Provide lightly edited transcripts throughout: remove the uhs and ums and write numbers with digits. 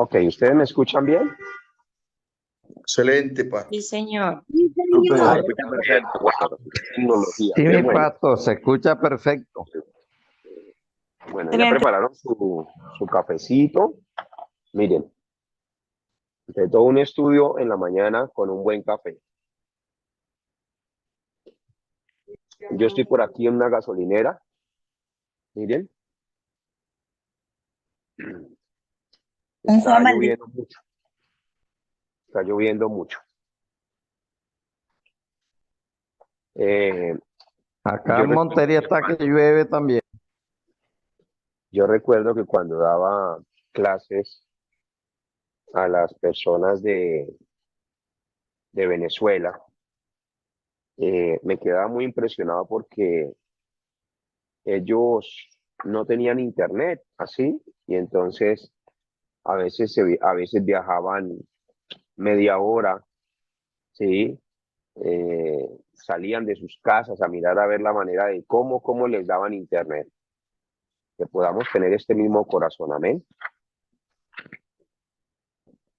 Ok, ¿ustedes me escuchan bien? Excelente, pa. Sí, señor. Sí, Se señor. escucha perfecto, pastor. Tecnología, Sí, qué mi bueno. pato, se escucha perfecto. Bueno, ya Excelente. prepararon su cafecito. Miren, de todo un estudio en la mañana con un buen café. Yo estoy por aquí en una gasolinera. Miren, está lloviendo mucho. Está lloviendo mucho. Acá Yo en Montería está que llueve también. recuerdo que cuando daba clases a las personas de Venezuela, me quedaba muy impresionado porque ellos no tenían internet así, y entonces a veces viajaban media hora, ¿sí? Salían de sus casas a mirar a ver la manera de cómo les daban internet. Que podamos tener este mismo corazón, amén.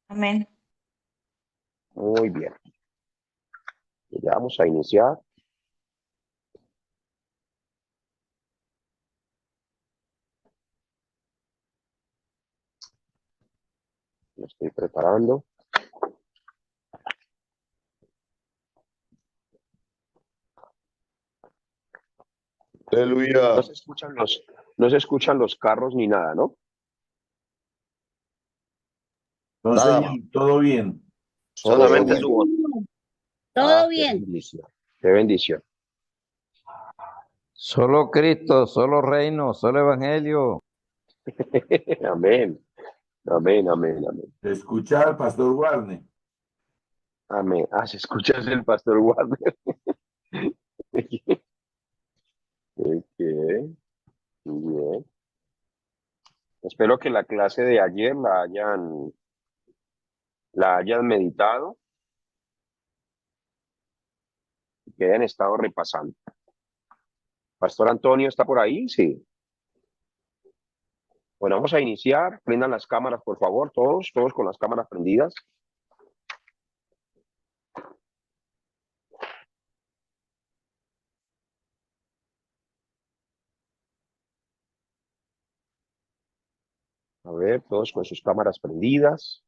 Amén. Muy bien. Ya vamos a iniciar. Me estoy preparando. Aleluya. No se escuchan los carros ni nada, ¿no? No, Nada señor, más. todo bien. Solamente bueno. su voz. Todo Qué bien. bendición. Qué bendición. Solo Cristo, solo reino, solo evangelio. Amén. Amén, amén, amén. Escuchar, Pastor Warner. Amén. Ah, se escucha el pastor Warner. Ok, bien. Espero que la clase de ayer la hayan meditado y que hayan estado repasando. Pastor Antonio está por ahí, sí. Bueno, vamos a iniciar. Prendan las cámaras, por favor, todos con las cámaras prendidas. A ver, todos con sus cámaras prendidas.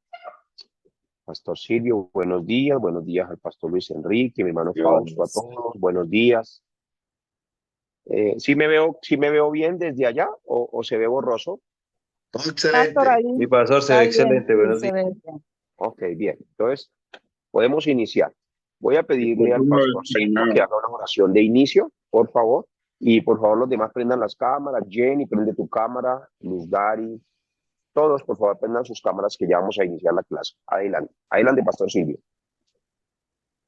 Pastor Silvio, buenos días al pastor Luis Enrique, mi hermano Fausto, a todos, buenos días. ¿Sí me veo bien desde allá o se ve borroso? Todo Pastor, excelente. ahí. Mi pastor se ve excelente, buenos días. Ok, bien. Entonces, podemos iniciar. Voy a pedirle al pastor Silvio que haga una oración de inicio, por favor. Y por favor, los demás prendan las cámaras. Jenny, prende tu cámara. Luz Dari, todos, por favor, prendan sus cámaras que ya vamos a iniciar la clase. Adelante. Adelante, pastor Silvio.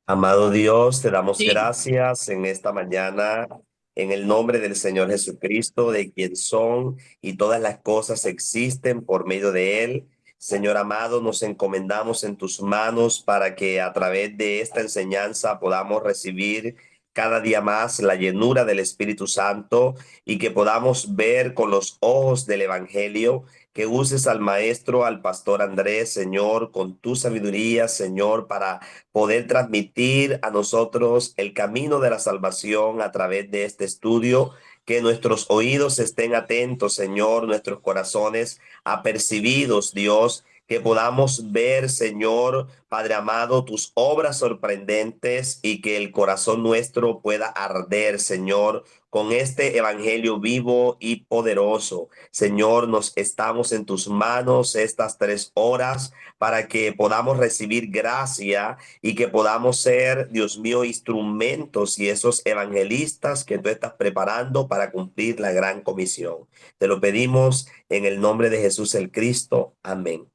Amado Dios, te damos Sí. gracias en esta mañana, en el nombre del Señor Jesucristo, de quien son y todas las cosas existen por medio de Él. Señor amado, nos encomendamos en tus manos para que a través de esta enseñanza podamos recibir cada día más la llenura del Espíritu Santo y que podamos ver con los ojos del Evangelio, que uses al maestro, al pastor Andrés, Señor, con tu sabiduría, Señor, para poder transmitir a nosotros el camino de la salvación a través de este estudio, que nuestros oídos estén atentos, Señor, nuestros corazones apercibidos, Dios, que podamos ver, Señor, Padre amado, tus obras sorprendentes y que el corazón nuestro pueda arder, Señor, con este evangelio vivo y poderoso. Señor, nos estamos en tus manos estas 3 horas para que podamos recibir gracia y que podamos ser, Dios mío, instrumentos y esos evangelistas que tú estás preparando para cumplir la gran comisión. Te lo pedimos en el nombre de Jesús el Cristo. Amén.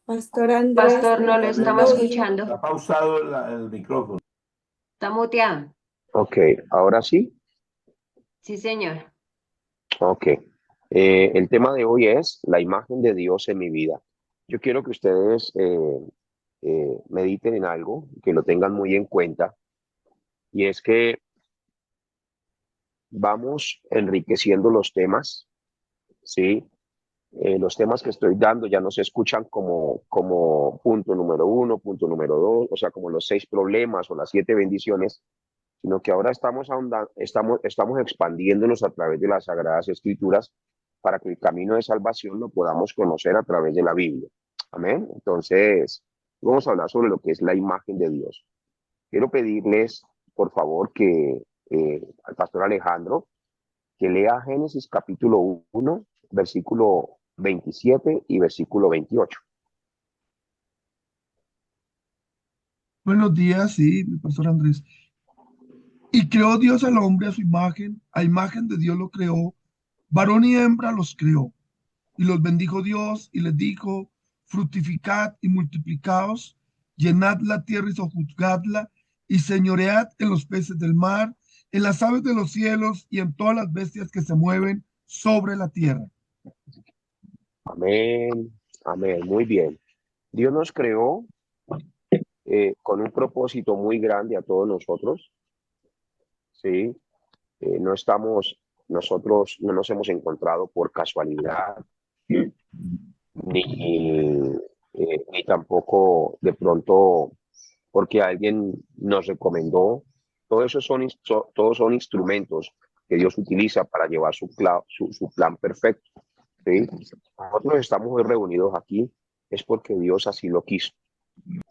Pastor Andrés, Pastor, no lo estamos escuchando. Está pausado el micrófono. Está muteado. Ok, ahora sí. Sí, señor. Ok. El tema de hoy es la imagen de Dios en mi vida. Yo quiero que ustedes mediten en algo, que lo tengan muy en cuenta, y es que vamos enriqueciendo los temas, ¿sí? Los temas que estoy dando ya no se escuchan como punto número 1, punto número 2, o sea, como los 6 problemas o las 7 bendiciones, sino que ahora estamos expandiéndonos a través de las Sagradas Escrituras para que el camino de salvación lo podamos conocer a través de la Biblia. Amén. Entonces, vamos a hablar sobre lo que es la imagen de Dios. Quiero pedirles, por favor, que al pastor Alejandro, que lea Génesis capítulo 1, versículo 27 y versículo 28. Buenos días, sí, mi pastor Andrés. Y creó Dios al hombre a imagen de Dios lo creó, varón y hembra los creó. Y los bendijo Dios y les dijo, fructificad y multiplicaos, llenad la tierra y sojuzgadla, y señoread en los peces del mar, en las aves de los cielos y en todas las bestias que se mueven sobre la tierra. Amén, amén, muy bien. Dios nos creó con un propósito muy grande a todos nosotros, ¿sí? Nosotros no nos hemos encontrado por casualidad, ni tampoco de pronto porque alguien nos recomendó. Todos son instrumentos que Dios utiliza para llevar su plan perfecto, ¿sí? Nosotros estamos hoy reunidos aquí es porque Dios así lo quiso.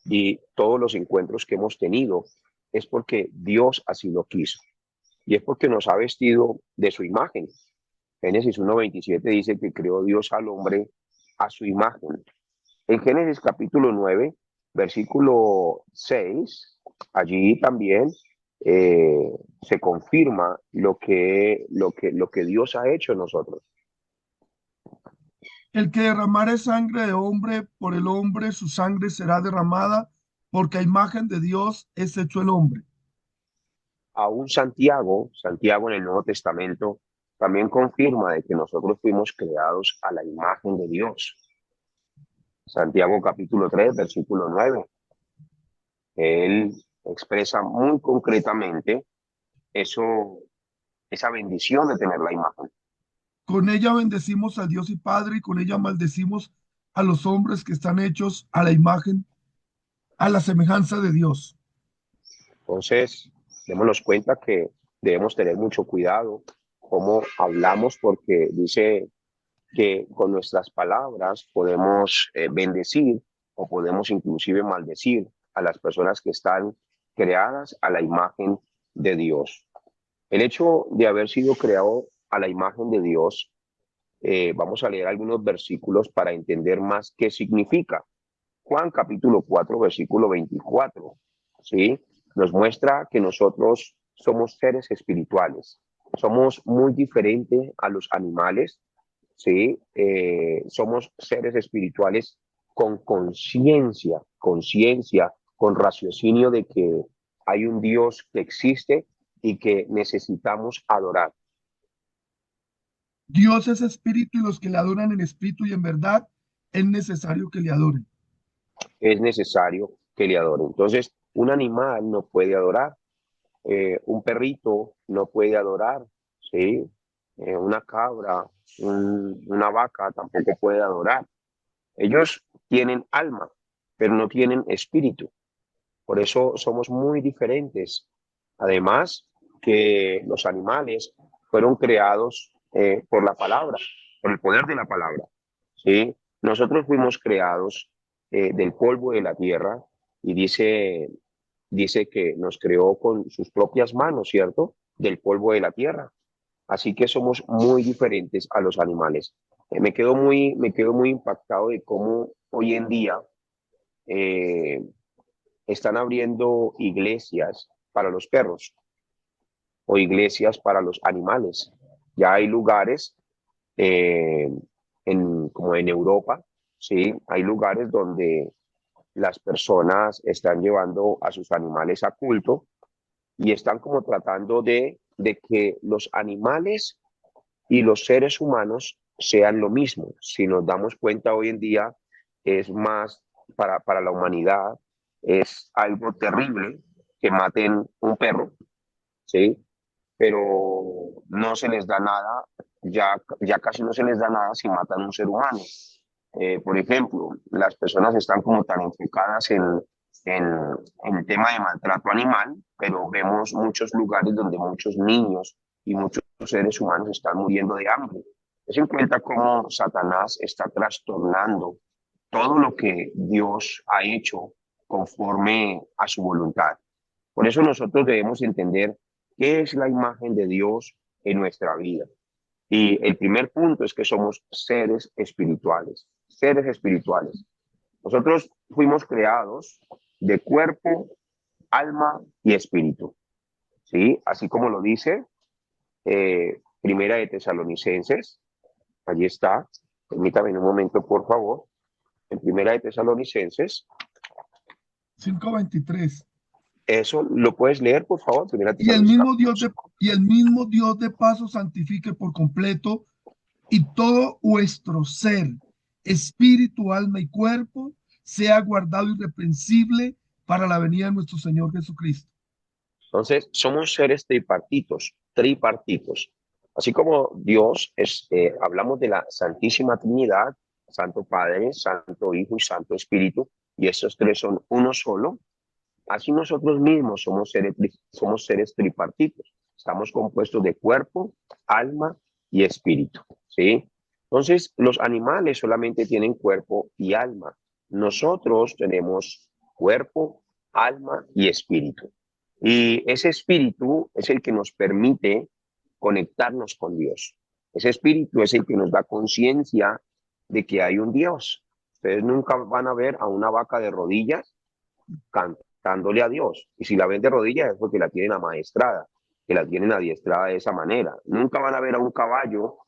Y todos los encuentros que hemos tenido es porque Dios así lo quiso. Y es porque nos ha vestido de su imagen. Génesis 1:27 dice que creó Dios al hombre a su imagen. En Génesis capítulo 9, versículo 6, allí también se confirma lo que Dios ha hecho en nosotros. El que derramare sangre de hombre por el hombre, su sangre será derramada, porque a imagen de Dios es hecho el hombre. Aún Santiago en el Nuevo Testamento también confirma de que nosotros fuimos creados a la imagen de Dios. Santiago capítulo 3, versículo 9. Él expresa muy concretamente esa bendición de tener la imagen. Con ella bendecimos al Dios y Padre, y con ella maldecimos a los hombres que están hechos a la imagen, a la semejanza de Dios. Entonces, démonos cuenta que debemos tener mucho cuidado cómo hablamos, porque dice que con nuestras palabras podemos bendecir o podemos inclusive maldecir a las personas que están creadas a la imagen de Dios. El hecho de haber sido creado a la imagen de Dios, vamos a leer algunos versículos para entender más qué significa. Juan capítulo 4, versículo 24, ¿sí? Nos muestra que nosotros somos seres espirituales. Somos muy diferentes a los animales, ¿sí? Somos seres espirituales con conciencia, con raciocinio de que hay un Dios que existe y que necesitamos adorar. Dios es espíritu y los que le adoran en espíritu y en verdad es necesario que le adoren. Es necesario que le adoren. Entonces, un animal no puede adorar, un perrito no puede adorar, ¿sí? Una cabra, una vaca tampoco puede adorar. Ellos tienen alma, pero no tienen espíritu. Por eso somos muy diferentes. Además, que los animales fueron creados por la palabra, por el poder de la palabra, ¿sí? Nosotros fuimos creados del polvo de la tierra, y dice que nos creó con sus propias manos, ¿cierto? Del polvo de la tierra. Así que somos muy diferentes a los animales. Me quedo muy impactado de cómo hoy en día eh, están abriendo iglesias para los perros o iglesias para los animales. Ya hay lugares como en Europa, ¿sí? Hay lugares donde las personas están llevando a sus animales a culto y están como tratando de que los animales y los seres humanos sean lo mismo. Si nos damos cuenta hoy en día, es más para la humanidad, es algo terrible que maten un perro, ¿sí? Pero no se les da nada, ya casi no se les da nada si matan a un ser humano. Por ejemplo, las personas están como tan enfocadas en el tema de maltrato animal, pero vemos muchos lugares donde muchos niños y muchos seres humanos están muriendo de hambre. Es en cuenta cómo Satanás está trastornando todo lo que Dios ha hecho conforme a su voluntad. Por eso nosotros debemos entender qué es la imagen de Dios en nuestra vida. Y el primer punto es que somos seres espirituales, seres espirituales. Nosotros fuimos creados de cuerpo, alma y espíritu, ¿sí? Así como lo dice Primera de Tesalonicenses, allí está, permítame un momento, por favor, en Primera de Tesalonicenses. 5:23. Eso lo puedes leer, por favor, Primera de Y el Tesalonicenses. mismo Dios de paso santifique por completo y todo vuestro ser, espíritu, alma y cuerpo, sea guardado irreprensible para la venida de nuestro Señor Jesucristo. Entonces, somos seres tripartitos. Así como Dios hablamos de la Santísima Trinidad, Santo Padre, Santo Hijo y Santo Espíritu, y estos tres son uno solo. Así nosotros mismos somos seres tripartitos. Estamos compuestos de cuerpo, alma y espíritu, ¿sí? Entonces, los animales solamente tienen cuerpo y alma. Nosotros tenemos cuerpo, alma y espíritu. Y ese espíritu es el que nos permite conectarnos con Dios. Ese espíritu es el que nos da conciencia de que hay un Dios. Ustedes nunca van a ver a una vaca de rodillas cantándole a Dios. Y si la ven de rodillas es porque la tienen amaestrada, que la tienen adiestrada de esa manera. Nunca van a ver a un caballo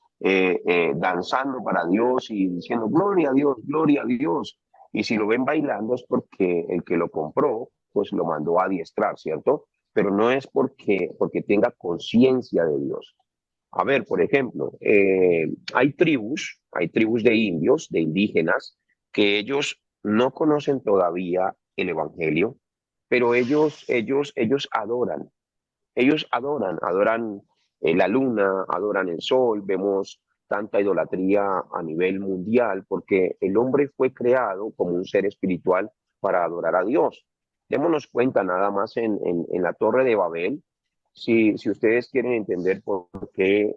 danzando para Dios y diciendo gloria a Dios, gloria a Dios. Y si lo ven bailando es porque el que lo compró, pues lo mandó a adiestrar, ¿cierto? Pero no es porque tenga conciencia de Dios. A ver, por ejemplo, hay tribus de indios, de indígenas, que ellos no conocen todavía el evangelio, pero ellos adoran la luna, adoran el sol. Vemos tanta idolatría a nivel mundial porque el hombre fue creado como un ser espiritual para adorar a Dios. Démonos cuenta nada más en la Torre de Babel, si ustedes quieren entender por qué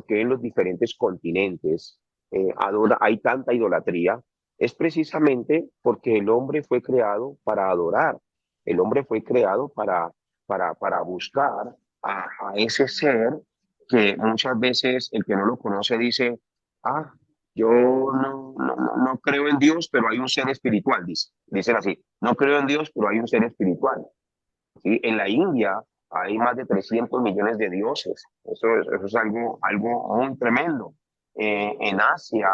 en los diferentes continentes hay tanta idolatría, es precisamente porque el hombre fue creado para adorar. El hombre fue creado para buscar a ese ser que muchas veces el que no lo conoce dice, ah, yo no creo en Dios, pero hay un ser espiritual, dicen así, no creo en Dios, pero hay un ser espiritual. ¿Sí? En la India hay más de 300 millones de dioses. Eso es algo muy tremendo. En Asia,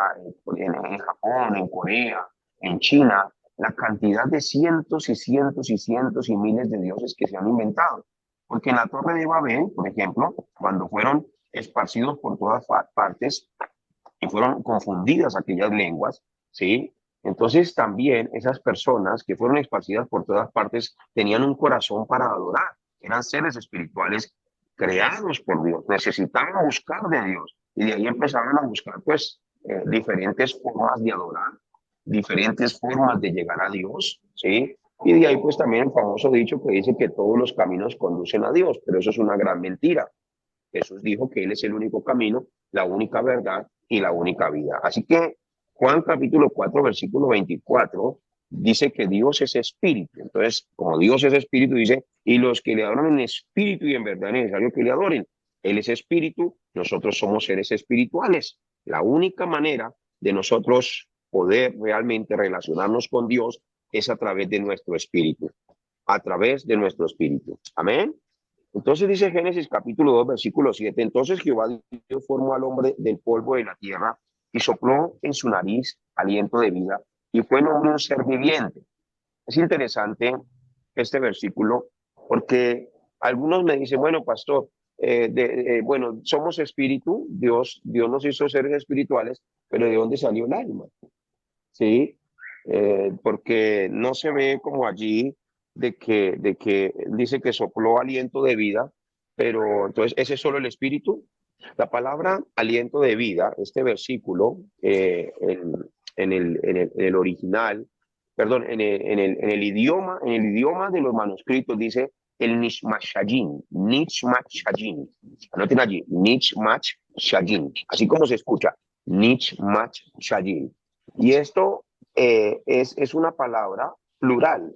en Japón, en Corea, en China, la cantidad de cientos y cientos y cientos y miles de dioses que se han inventado. Porque en la Torre de Babel, por ejemplo, cuando fueron esparcidos por todas partes y fueron confundidas aquellas lenguas, ¿sí? Entonces también esas personas que fueron esparcidas por todas partes tenían un corazón para adorar, eran seres espirituales creados por Dios, necesitaban buscar de Dios y de ahí empezaron a buscar pues diferentes formas de adorar, diferentes formas de llegar a Dios, ¿sí? Y de ahí pues también el famoso dicho que dice que todos los caminos conducen a Dios, pero eso es una gran mentira. Jesús dijo que Él es el único camino, la única verdad y la única vida. Así que Juan capítulo 4, versículo 24, dice que Dios es espíritu. Entonces, como Dios es espíritu, dice, y los que le adoran en espíritu y en verdad es necesario que le adoren. Él es espíritu, nosotros somos seres espirituales. La única manera de nosotros poder realmente relacionarnos con Dios es a través de nuestro espíritu, a través de nuestro espíritu. Amén. Entonces dice Génesis capítulo 2, versículo 7, entonces Jehová Dios formó al hombre del polvo de la tierra y sopló en su nariz aliento de vida, y fue el hombre un ser viviente. Es interesante este versículo porque algunos me dicen, bueno, pastor, bueno, somos espíritu, Dios nos hizo seres espirituales, pero ¿de dónde salió el alma? ¿Sí? Porque no se ve como allí de que dice que sopló aliento de vida, pero entonces ese es solo el espíritu. La palabra aliento de vida, este versículo, en el original, perdón, en el idioma de los manuscritos dice el Nishmashajin, Nishmashajin. Anoten allí, Nishmashajin, así como se escucha, Nishmashajin. Y esto es una palabra plural,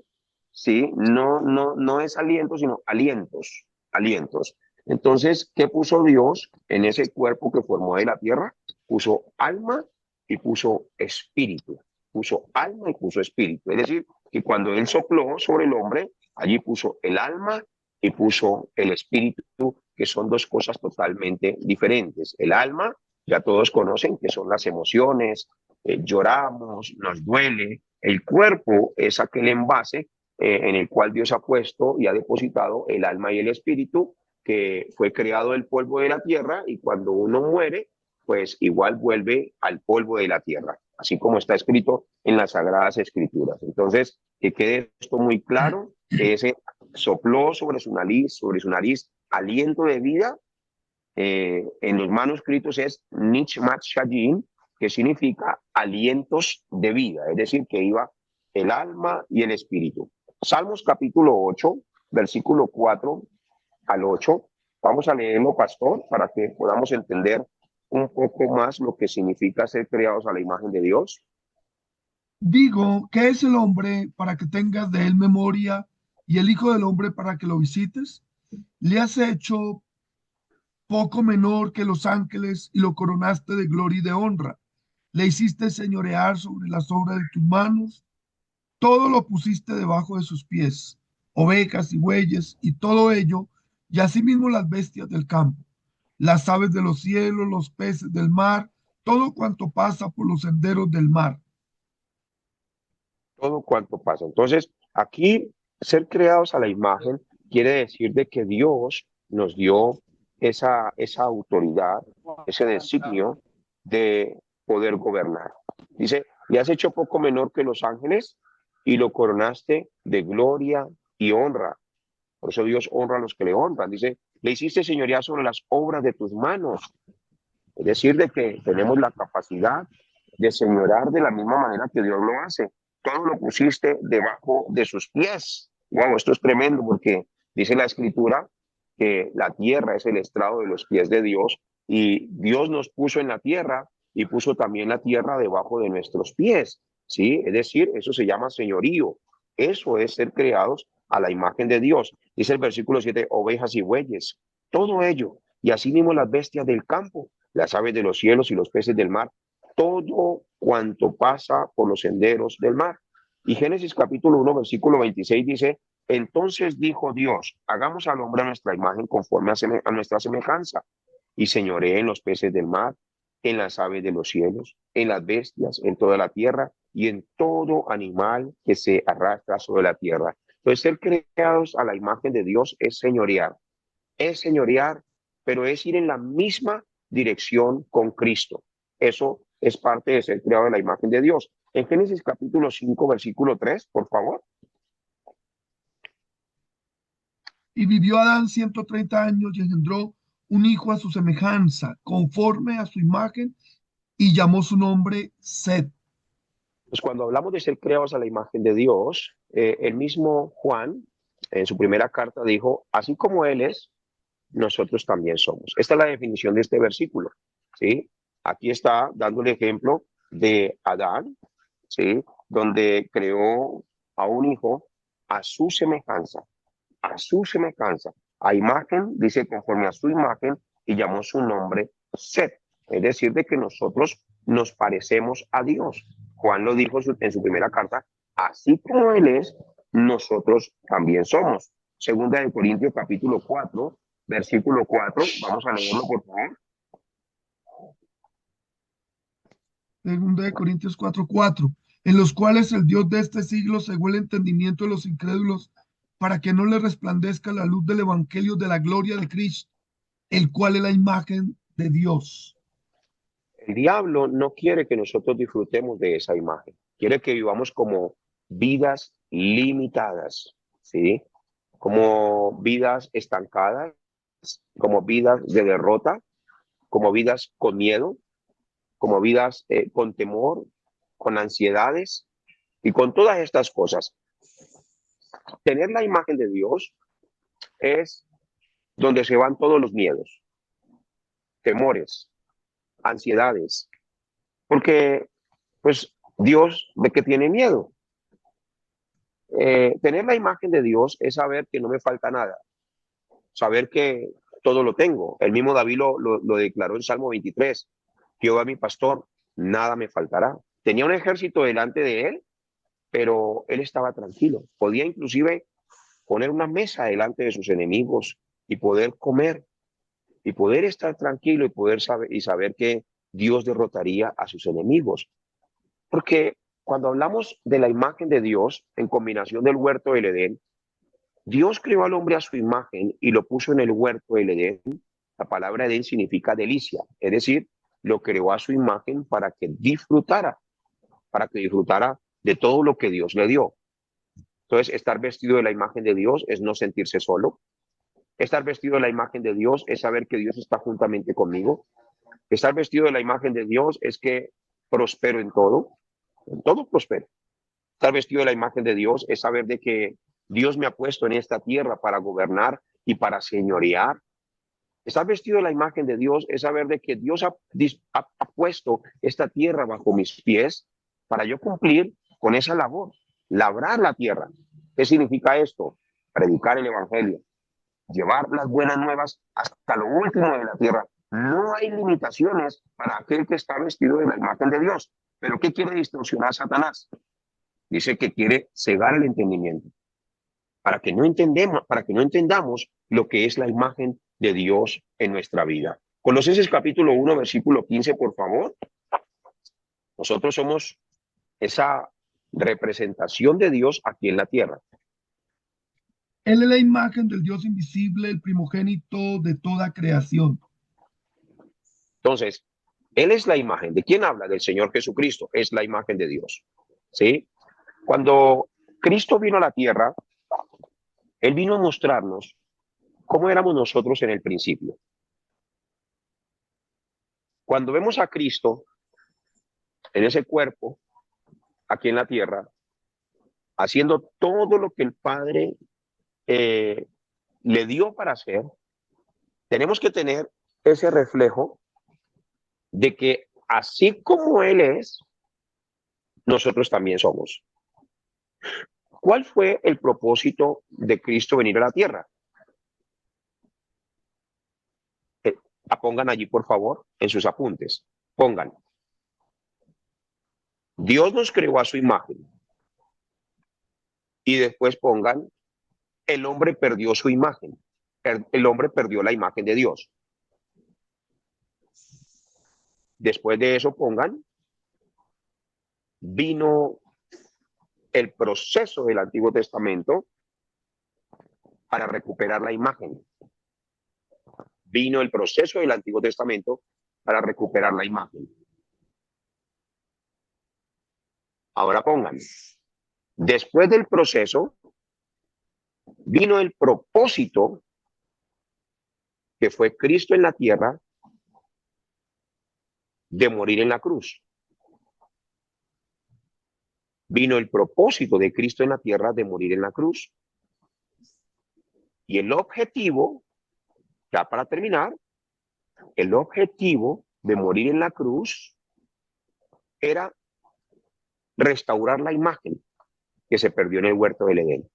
¿sí? No es aliento, sino alientos, alientos. Entonces, ¿qué puso Dios en ese cuerpo que formó de la tierra? Puso alma y puso espíritu. Puso alma y puso espíritu. Es decir, que cuando Él sopló sobre el hombre, allí puso el alma y puso el espíritu, que son dos cosas totalmente diferentes. El alma, ya todos conocen que son las emociones, lloramos, nos duele. El cuerpo es aquel envase en el cual Dios ha puesto y ha depositado el alma y el espíritu, que fue creado del polvo de la tierra, y cuando uno muere, pues igual vuelve al polvo de la tierra, así como está escrito en las Sagradas Escrituras. Entonces, que quede esto muy claro, que ese sopló sobre su nariz aliento de vida, en los manuscritos es Nishmat Shajin, que significa alientos de vida, es decir, que iba el alma y el espíritu. Salmos capítulo 8, versículo 4 al 8. Vamos a leerlo, pastor, para que podamos entender un poco más lo que significa ser creados a la imagen de Dios. Digo, ¿qué es el hombre para que tengas de él memoria y el hijo del hombre para que lo visites? Le has hecho poco menor que los ángeles y lo coronaste de gloria y de honra. Le hiciste señorear sobre las obras de tus manos. Todo lo pusiste debajo de sus pies, ovejas y bueyes y todo ello, y asimismo las bestias del campo, las aves de los cielos, los peces del mar, todo cuanto pasa por los senderos del mar. Todo cuanto pasa. Entonces, aquí ser creados a la imagen quiere decir de que Dios nos dio esa autoridad, ese designio de poder gobernar. Dice, le has hecho poco menor que los ángeles y lo coronaste de gloria y honra. Por eso Dios honra a los que le honran. Dice, le hiciste señoría sobre las obras de tus manos. Es decir, de que tenemos la capacidad de señorar de la misma manera que Dios lo hace. Todo lo pusiste debajo de sus pies. Wow, esto es tremendo, porque dice la Escritura que la tierra es el estrado de los pies de Dios, y Dios nos puso en la tierra y puso también la tierra debajo de nuestros pies, ¿sí? Es decir, eso se llama señorío. Eso es ser creados a la imagen de Dios. Dice el versículo 7, ovejas y bueyes, todo ello, y así mismo las bestias del campo, las aves de los cielos y los peces del mar, todo cuanto pasa por los senderos del mar. Y Génesis capítulo 1, versículo 26 dice, entonces dijo Dios, hagamos al hombre a nuestra imagen conforme a nuestra semejanza, y señoree en los peces del mar, en las aves de los cielos, en las bestias, en toda la tierra y en todo animal que se arrastra sobre la tierra. Entonces, ser creados a la imagen de Dios es señorear, pero es ir en la misma dirección con Cristo. Eso es parte de ser creado a la imagen de Dios. En Génesis capítulo 5, versículo 3, por favor. Y vivió Adán 130 años y engendró un hijo a su semejanza, conforme a su imagen, y llamó su nombre Set. Pues cuando hablamos de ser creados a la imagen de Dios, el mismo Juan, en su primera carta, dijo, así como Él es, nosotros también somos. Esta es la definición de este versículo, ¿sí? Aquí está dando el ejemplo de Adán, ¿sí? Donde creó a un hijo a su semejanza, a imagen, dice conforme a su imagen, y llamó su nombre Set. Es decir, de que nosotros nos parecemos a Dios. Juan lo dijo en su primera carta, así como Él es, nosotros también somos. Segunda de Corintios capítulo 4, versículo 4, vamos a leerlo por favor. 2 Corintios 4:4, en los cuales el Dios de este siglo cegó el entendimiento de los incrédulos para que no les resplandezca la luz del evangelio de la gloria de Cristo, el cual es la imagen de Dios. El diablo no quiere que nosotros disfrutemos de esa imagen. Quiere que vivamos como vidas limitadas, ¿sí? Como vidas estancadas, como vidas de derrota, como vidas con miedo, como vidas con temor, con ansiedades y con todas estas cosas. Tener la imagen de Dios es donde se van todos los miedos, temores, ansiedades, porque pues Dios, ¿de qué tiene miedo? Tener la imagen de Dios es saber que no me falta nada, saber que todo lo tengo. El mismo David lo declaró en Salmo 23, Jehová mi pastor, nada me faltará. Tenía un ejército delante de él, pero él estaba tranquilo. Podía inclusive poner una mesa delante de sus enemigos y poder comer y poder estar tranquilo y poder saber que Dios derrotaría a sus enemigos. Porque cuando hablamos de la imagen de Dios en combinación del huerto del Edén, Dios creó al hombre a su imagen y lo puso en el huerto del Edén. La palabra Edén significa delicia, es decir, lo creó a su imagen para que disfrutara de todo lo que Dios le dio. Entonces, estar vestido de la imagen de Dios es no sentirse solo. Estar vestido de la imagen de Dios es saber que Dios está juntamente conmigo. Estar vestido de la imagen de Dios es que prospero en todo prospero. Estar vestido de la imagen de Dios es saber de que Dios me ha puesto en esta tierra para gobernar y para señorear. Estar vestido de la imagen de Dios es saber de que Dios ha puesto esta tierra bajo mis pies para yo cumplir con esa labor, labrar la tierra. ¿Qué significa esto? Predicar el evangelio, llevar las buenas nuevas hasta lo último de la tierra. No hay limitaciones para aquel que está vestido de la imagen de Dios. ¿Pero qué quiere distorsionar Satanás? Dice que quiere cegar el entendimiento para que no entendamos lo que es la imagen de Dios en nuestra vida. Colosenses capítulo 1, versículo 15, por favor. Nosotros somos esa representación de Dios aquí en la tierra. Él es la imagen del Dios invisible, el primogénito de toda creación. Entonces, Él es la imagen. ¿De quién habla? Del Señor Jesucristo. Es la imagen de Dios. ¿Sí? Cuando Cristo vino a la tierra, Él vino a mostrarnos cómo éramos nosotros en el principio. Cuando vemos a Cristo en ese cuerpo, aquí en la tierra, haciendo todo lo que el Padre le dio para hacer, tenemos que tener ese reflejo de que así como Él es, nosotros también somos. ¿Cuál fue el propósito de Cristo venir a la tierra? Pongan allí, por favor, en sus apuntes. Pongan. Dios nos creó a su imagen. Y después pongan, el hombre perdió su imagen. El hombre perdió la imagen de Dios. Después de eso pongan, vino el proceso del Antiguo Testamento para recuperar la imagen. Vino el proceso del Antiguo Testamento para recuperar la imagen. Ahora pongan, después del proceso, vino el propósito que fue Cristo en la tierra de morir en la cruz. Vino el propósito de Cristo en la tierra de morir en la cruz. Y el objetivo, ya para terminar, el objetivo de morir en la cruz era restaurar la imagen que se perdió en el huerto del Edén.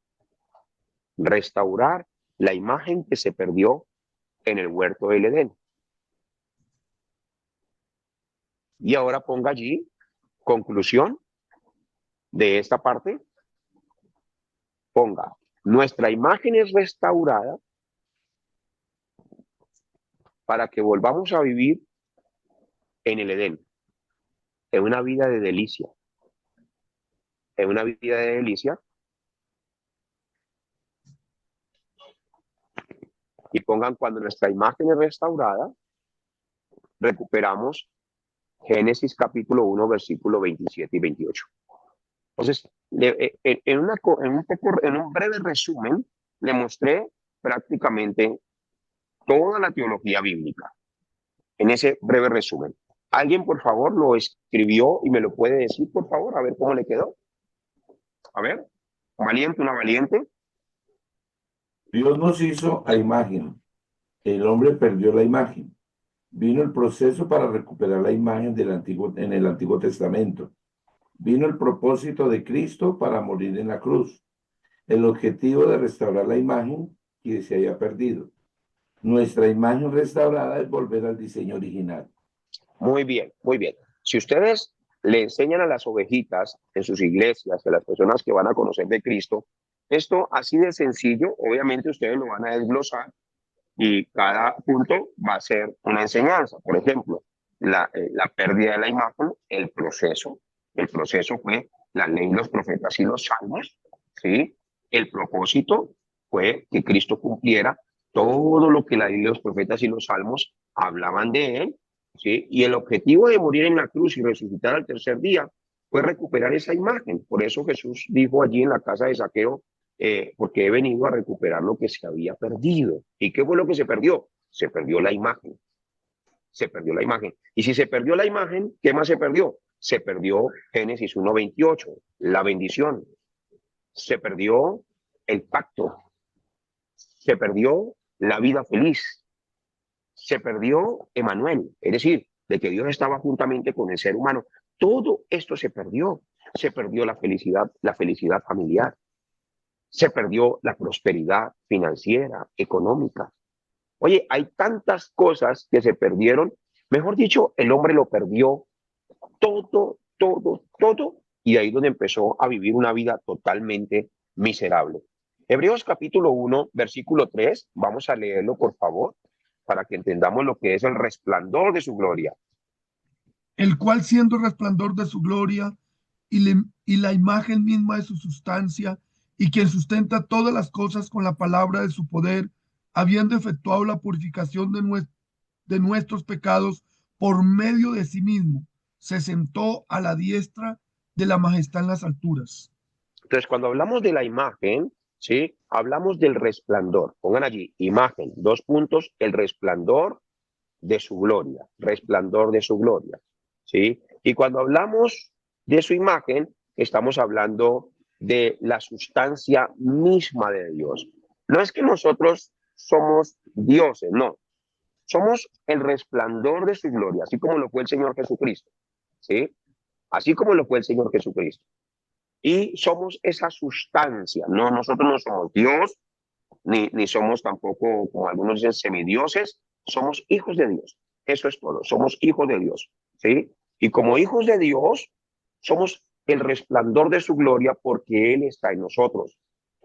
Restaurar la imagen que se perdió en el huerto del Edén. Y ahora ponga allí conclusión de esta parte. Ponga, nuestra imagen es restaurada para que volvamos a vivir en el Edén. en una vida de delicia. En una vida de delicia. Y pongan, cuando nuestra imagen es restaurada, recuperamos Génesis capítulo 1, versículo 27 y 28. Entonces, en un breve resumen, le mostré prácticamente toda la teología bíblica. En ese breve resumen. ¿Alguien, por favor, lo escribió y me lo puede decir, por favor? A ver cómo le quedó. A ver, valiente, una valiente. Dios nos hizo a imagen. El hombre perdió la imagen. Vino el proceso para recuperar la imagen en el Antiguo Testamento. Vino el propósito de Cristo para morir en la cruz. El objetivo de restaurar la imagen que se haya perdido. Nuestra imagen restaurada es volver al diseño original. Muy bien, muy bien. Si ustedes le enseñan a las ovejitas en sus iglesias, a las personas que van a conocer de Cristo, esto así de sencillo, obviamente ustedes lo van a desglosar y cada punto va a ser una enseñanza. Por ejemplo, la pérdida de la imagen, el proceso. El proceso fue la ley, los profetas y los salmos, ¿sí? El propósito fue que Cristo cumpliera todo lo que la ley, los profetas y los salmos hablaban de él, ¿sí? Y el objetivo de morir en la cruz y resucitar al tercer día fue recuperar esa imagen. Por eso Jesús dijo allí en la casa de Zaqueo, porque he venido a recuperar lo que se había perdido. ¿Y qué fue lo que se perdió? Se perdió la imagen. Se perdió la imagen. Y si se perdió la imagen, ¿qué más se perdió? Se perdió Génesis 1:28, la bendición. Se perdió el pacto. Se perdió la vida feliz. Se perdió Emanuel, es decir, de que Dios estaba juntamente con el ser humano. Todo esto se perdió. Se perdió la felicidad familiar. Se perdió la prosperidad financiera, económica. Oye, hay tantas cosas que se perdieron. Mejor dicho, el hombre lo perdió todo, todo, todo. Y ahí es donde empezó a vivir una vida totalmente miserable. Hebreos capítulo 1, versículo 3. Vamos a leerlo, por favor, para que entendamos lo que es el resplandor de su gloria. El cual, siendo el resplandor de su gloria y la imagen misma de su sustancia, y quien sustenta todas las cosas con la palabra de su poder, habiendo efectuado la purificación de nuestros pecados por medio de sí mismo, se sentó a la diestra de la majestad en las alturas. Entonces, cuando hablamos de la imagen, ¿sí? Hablamos del resplandor. Pongan allí, imagen, 2 puntos, el resplandor de su gloria, resplandor de su gloria, ¿sí? Y cuando hablamos de su imagen, estamos hablando de la sustancia misma de Dios. No es que nosotros somos dioses, no. Somos el resplandor de su gloria, así como lo fue el Señor Jesucristo, ¿sí? Así como lo fue el Señor Jesucristo. Y somos esa sustancia, no, nosotros no somos Dios, ni somos tampoco, como algunos dicen, semidioses, somos hijos de Dios. Eso es todo, somos hijos de Dios, ¿sí? Y como hijos de Dios, somos el resplandor de su gloria porque Él está en nosotros.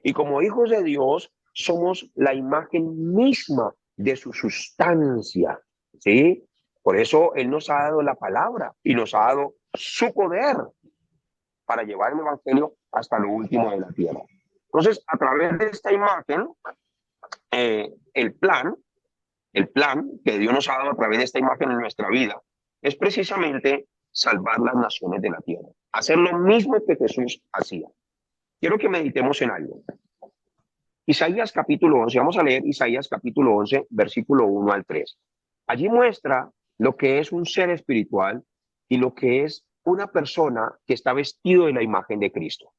Y como hijos de Dios, somos la imagen misma de su sustancia, ¿sí? Por eso Él nos ha dado la palabra y nos ha dado su poder para llevar el evangelio hasta lo último de la tierra. Entonces, a través de esta imagen, el plan que Dios nos ha dado a través de esta imagen en nuestra vida es precisamente salvar las naciones de la tierra, hacer lo mismo que Jesús hacía. Quiero que meditemos en algo. Isaías capítulo 11, vamos a leer Isaías capítulo 11, versículo 1 al 3. Allí muestra lo que es un ser espiritual y lo que es una persona que está vestido de la imagen de Cristo.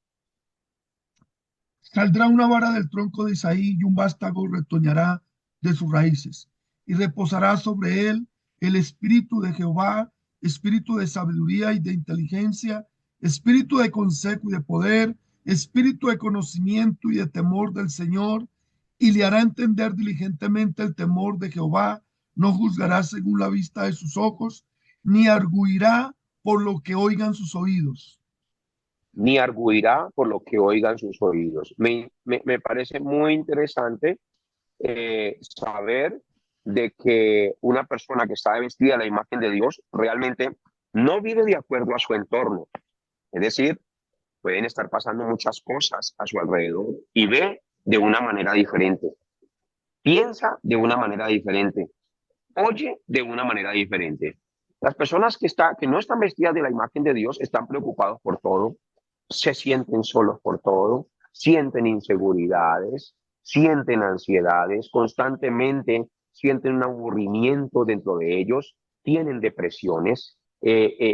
Saldrá una vara del tronco de Isaí y un vástago retoñará de sus raíces, y reposará sobre él el espíritu de Jehová, espíritu de sabiduría y de inteligencia, espíritu de consejo y de poder, espíritu de conocimiento y de temor del Señor, y le hará entender diligentemente el temor de Jehová. No juzgará según la vista de sus ojos, ni arguirá por lo que oigan sus oídos. Ni arguirá por lo que oigan sus oídos. Me parece muy interesante saber de que una persona que está vestida a la imagen de Dios realmente no vive de acuerdo a su entorno. Es decir, pueden estar pasando muchas cosas a su alrededor y ve de una manera diferente, piensa de una manera diferente, oye de una manera diferente. Las personas que no están vestidas de la imagen de Dios están preocupados por todo, se sienten solos por todo, sienten inseguridades, sienten ansiedades, constantemente sienten un aburrimiento dentro de ellos, tienen depresiones,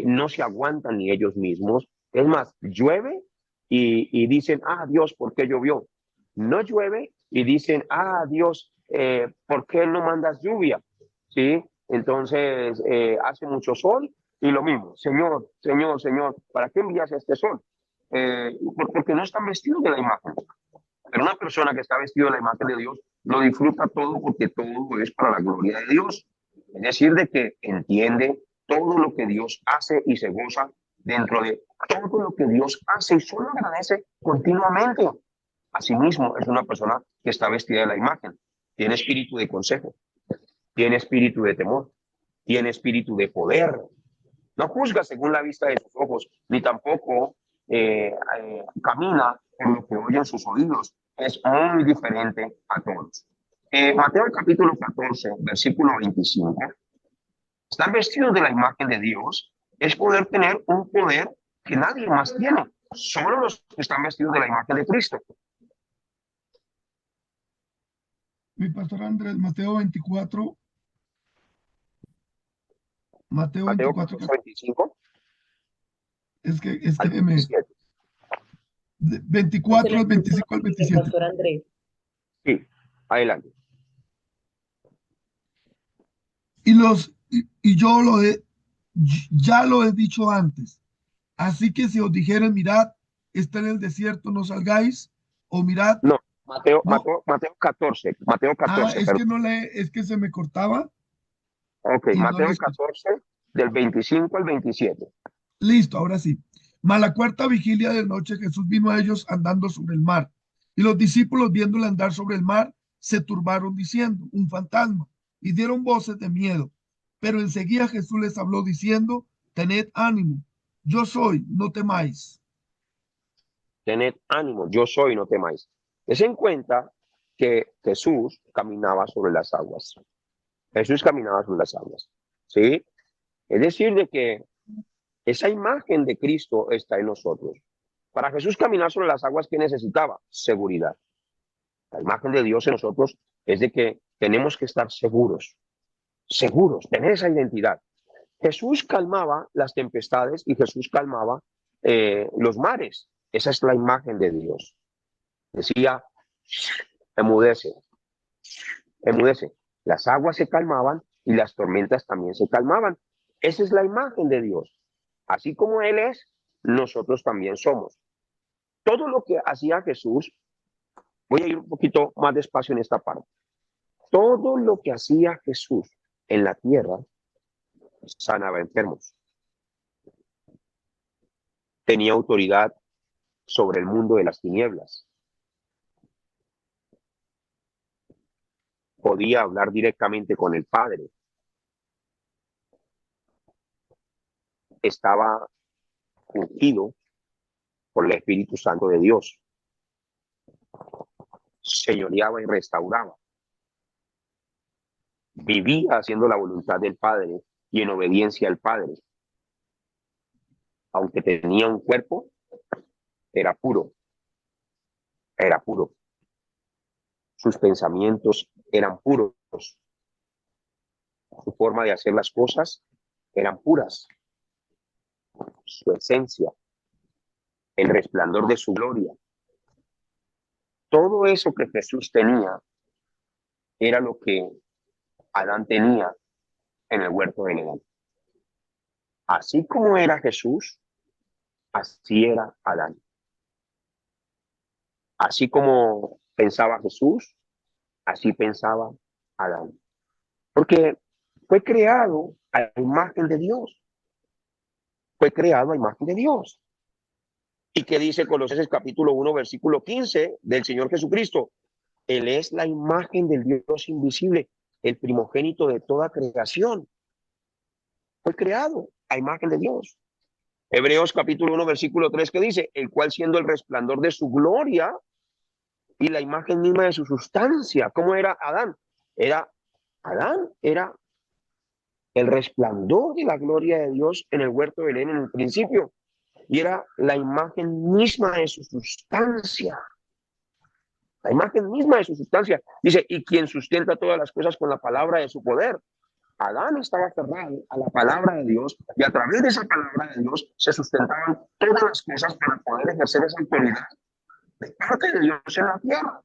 no se aguantan ni ellos mismos. Es más, llueve y dicen, ah, Dios, ¿por qué llovió? No llueve y dicen, ah, Dios, ¿por qué no mandas lluvia? ¿Sí? Entonces, hace mucho sol y lo mismo, Señor, Señor, Señor, ¿para qué envías este sol? Porque no están vestidos de la imagen. Pero una persona que está vestida de la imagen de Dios lo disfruta todo porque todo es para la gloria de Dios. Es decir, de que entiende todo lo que Dios hace y se goza dentro de todo lo que Dios hace y solo agradece continuamente. Asimismo, es una persona que está vestida de la imagen. Tiene espíritu de consejo, tiene espíritu de temor, tiene espíritu de poder. No juzga según la vista de sus ojos, ni tampoco camina por lo que oyen sus oídos. Es muy diferente a todos. Mateo capítulo 14, versículo 25. Estar vestidos de la imagen de Dios es poder tener un poder que nadie más tiene. Solo los que están vestidos de la imagen de Cristo. Mi pastor Andrés, Mateo 24. Mateo Mateo 24, 14, 25 es que al 27. 24, al 25 al 27. Pastor Andrés. Sí, adelante. Y yo ya lo he dicho antes. Así que si os dijeren, mirad, está en el desierto, no salgáis, o mirad, No, Mateo, no. Mateo 14, Mateo 14, Es perdón. que no es que se me cortaba. Ok, y no Mateo le escuché. 14, del 25 al 27. Listo, ahora sí. Mas la cuarta vigilia de noche Jesús vino a ellos andando sobre el mar. Y los discípulos, viéndole andar sobre el mar, se turbaron diciendo, un fantasma, y dieron voces de miedo. Pero enseguida Jesús les habló diciendo, tened ánimo, yo soy, no temáis. Tened ánimo, yo soy, no temáis. Des en cuenta que Jesús caminaba sobre las aguas. Jesús caminaba sobre las aguas. ¿Sí? Es decir, de que esa imagen de Cristo está en nosotros. Para Jesús caminar sobre las aguas, ¿qué necesitaba? Seguridad. La imagen de Dios en nosotros es de que tenemos que estar seguros, tener esa identidad. Jesús calmaba las tempestades y Jesús calmaba los mares. Esa es la imagen de Dios. Decía, emudece, emudece. Las aguas se calmaban y las tormentas también se calmaban. Esa es la imagen de Dios. Así como Él es, nosotros también somos. Todo lo que hacía Jesús, voy a ir un poquito más despacio en esta parte. Todo lo que hacía Jesús en la tierra, sanaba enfermos. Tenía autoridad sobre el mundo de las tinieblas. Podía hablar directamente con el Padre. Estaba ungido por el Espíritu Santo de Dios. Señoreaba y restauraba. Vivía haciendo la voluntad del Padre y en obediencia al Padre. Aunque tenía un cuerpo, era puro. Era puro. Sus pensamientos eran puros. Su forma de hacer las cosas eran puras. Su esencia, el resplandor de su gloria. Todo eso que Jesús tenía era lo que Adán tenía en el huerto de Edén. Así como era Jesús, así era Adán. Así como pensaba Jesús, así pensaba Adán. Porque fue creado a imagen de Dios. Fue creado a imagen de Dios. ¿Y qué dice Colosenses capítulo 1, versículo 15 del Señor Jesucristo? Él es la imagen del Dios invisible, el primogénito de toda creación. Fue creado a imagen de Dios. Hebreos capítulo 1, versículo 3, que dice, el cual siendo el resplandor de su gloria y la imagen misma de su sustancia. ¿Cómo era Adán? Adán era el resplandor de la gloria de Dios en el huerto de Edén en el principio, y era la imagen misma de su sustancia. La imagen misma de su sustancia. Dice, y quien sustenta todas las cosas con la palabra de su poder. Adán estaba aferrado a la palabra de Dios, y a través de esa palabra de Dios se sustentaban todas las cosas para poder ejercer esa autoridad de parte de Dios en la tierra.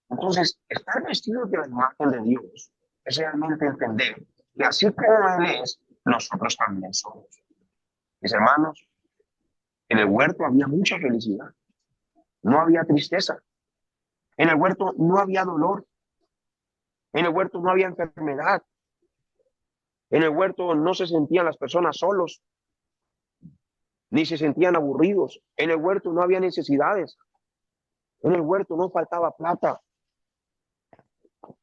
Entonces, estar vestidos de la imagen de Dios es realmente entender que así como Él es, nosotros también somos. Mis hermanos, en el huerto había mucha felicidad, no había tristeza. En el huerto no había dolor, en el huerto no había enfermedad, en el huerto no se sentían las personas solos, ni se sentían aburridos. En el huerto no había necesidades, en el huerto no faltaba plata,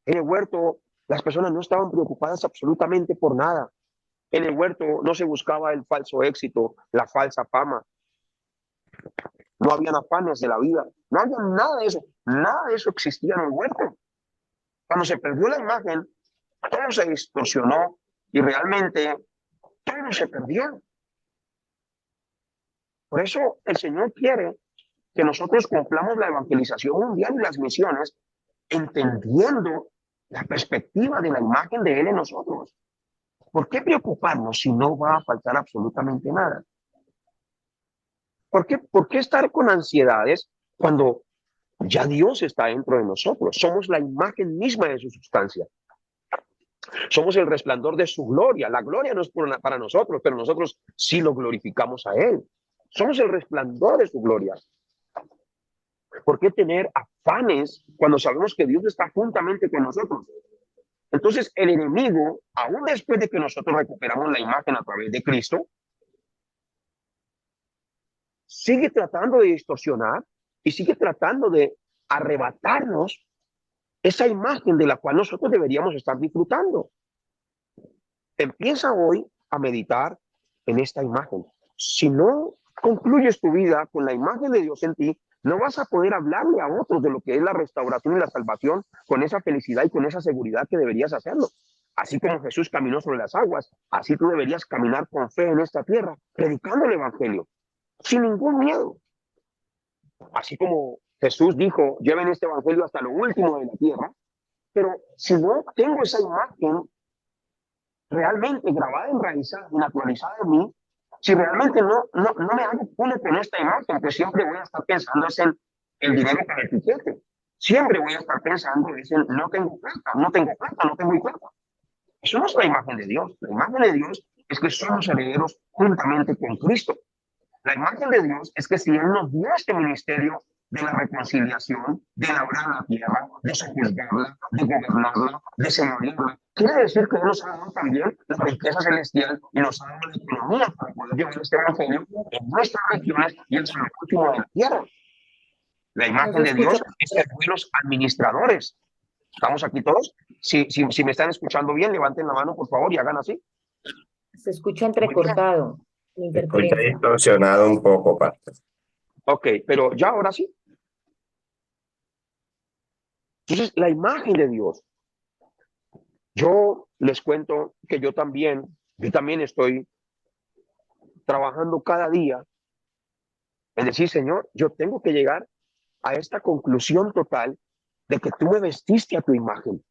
en el huerto las personas no estaban preocupadas absolutamente por nada. En el huerto no se buscaba el falso éxito, la falsa fama. No habían afanes de la vida. No había nada de eso. Nada de eso existía en el huerto. Cuando se perdió la imagen, todo se distorsionó y realmente todo se perdió. Por eso el Señor quiere que nosotros cumplamos la evangelización mundial y las misiones, entendiendo la perspectiva de la imagen de Él en nosotros. ¿Por qué preocuparnos si no va a faltar absolutamente nada? ¿Por qué estar con ansiedades cuando ya Dios está dentro de nosotros? Somos la imagen misma de su sustancia. Somos el resplandor de su gloria. La gloria no es para nosotros, pero nosotros sí lo glorificamos a Él. Somos el resplandor de su gloria. ¿Por qué tener afanes cuando sabemos que Dios está juntamente con nosotros? Entonces, el enemigo, aún después de que nosotros recuperamos la imagen a través de Cristo, sigue tratando de distorsionar y sigue tratando de arrebatarnos esa imagen de la cual nosotros deberíamos estar disfrutando. Empieza hoy a meditar en esta imagen. Si no concluyes tu vida con la imagen de Dios en ti, no vas a poder hablarle a otros de lo que es la restauración y la salvación con esa felicidad y con esa seguridad que deberías hacerlo. Así como Jesús caminó sobre las aguas, así tú deberías caminar con fe en esta tierra, predicando el evangelio, sin ningún miedo. Así como Jesús dijo, lleven este evangelio hasta lo último de la tierra, pero si no tengo esa imagen realmente grabada, enraizada y naturalizada en mí, si realmente no me hago uno con esta imagen, pues siempre voy a estar pensando en el dinero para el tiquete. Siempre voy a estar pensando en no tengo plata, no tengo plata, no tengo plata. Eso no es la imagen de Dios. La imagen de Dios es que somos herederos juntamente con Cristo. La imagen de Dios es que si Él nos dio este ministerio de la reconciliación, de labrar la tierra, de sojuzgarla, de gobernarla, de señorearla, quiere decir que Él nos ha dado también la riqueza celestial y nos ha dado la economía para poder llevar este evangelio en nuestras regiones y en el último de la tierra. La imagen de Dios es que buenos administradores. ¿Estamos aquí todos? Si me están escuchando bien, levanten la mano, por favor, y hagan así. Se escucha entrecortado. Escucha distorsionado un poco, pastor. Ok, pero ya ahora sí. Entonces, la imagen de Dios. Yo les cuento que yo también estoy trabajando cada día en decir, Señor, yo tengo que llegar a esta conclusión total de que tú me vestiste a tu imagen,